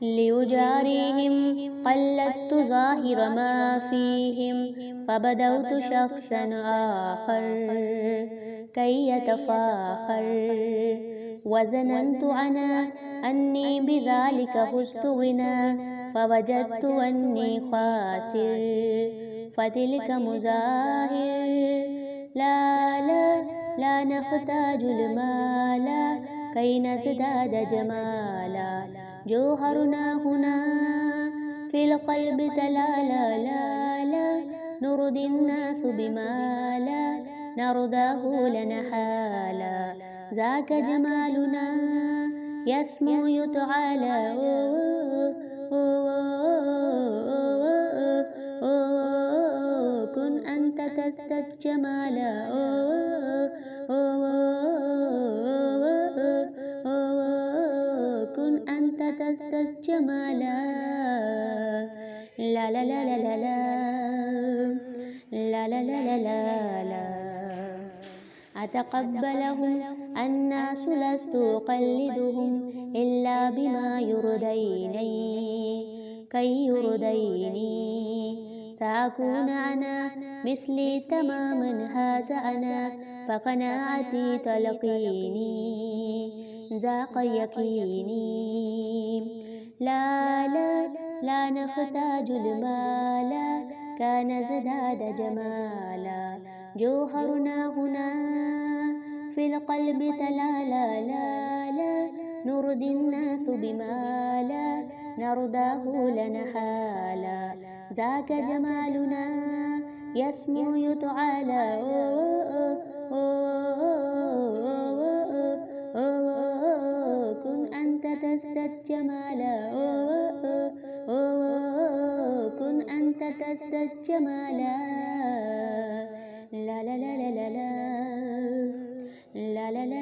ليجاريهم قلدت ظاهر ما فيهم فبدوت شخصا آخر كي يتفاخر وظننت أنا أني بذلك فزت غنى فوجدت أني خاسر فتلك مظاهر. لا لا لا نحتاج المال كي نزداد جمالا جوهرنا هنا في القلب تلالا لا لا نرضي الناس بما لا نرضاه لنحالا ذاك جمالنا يسمو يتعالى كن أنت تزدد جمالا كن أنت تزدد جمالا. لا لا لا لا لا لا لا لا لا لا لا أتقبلهم الناس لست أقلدهم إلا بما يرضيني كي يرضيني سأكون أنا مثلي تماما هذا أنا فقناعتي تلقيني ذاق يقيني. لا لا لا نحتاج المال كان ازداد جمالا جوهرنا هنا في القلب تلالا لا لا نرضي الناس بما لا نرضاه لنحالا ذاك جمالنا يسمو يتعالى كن أنت تزدد جمالا كن أنت تزدد جمالا. لا لا لا لا لا لا لا لا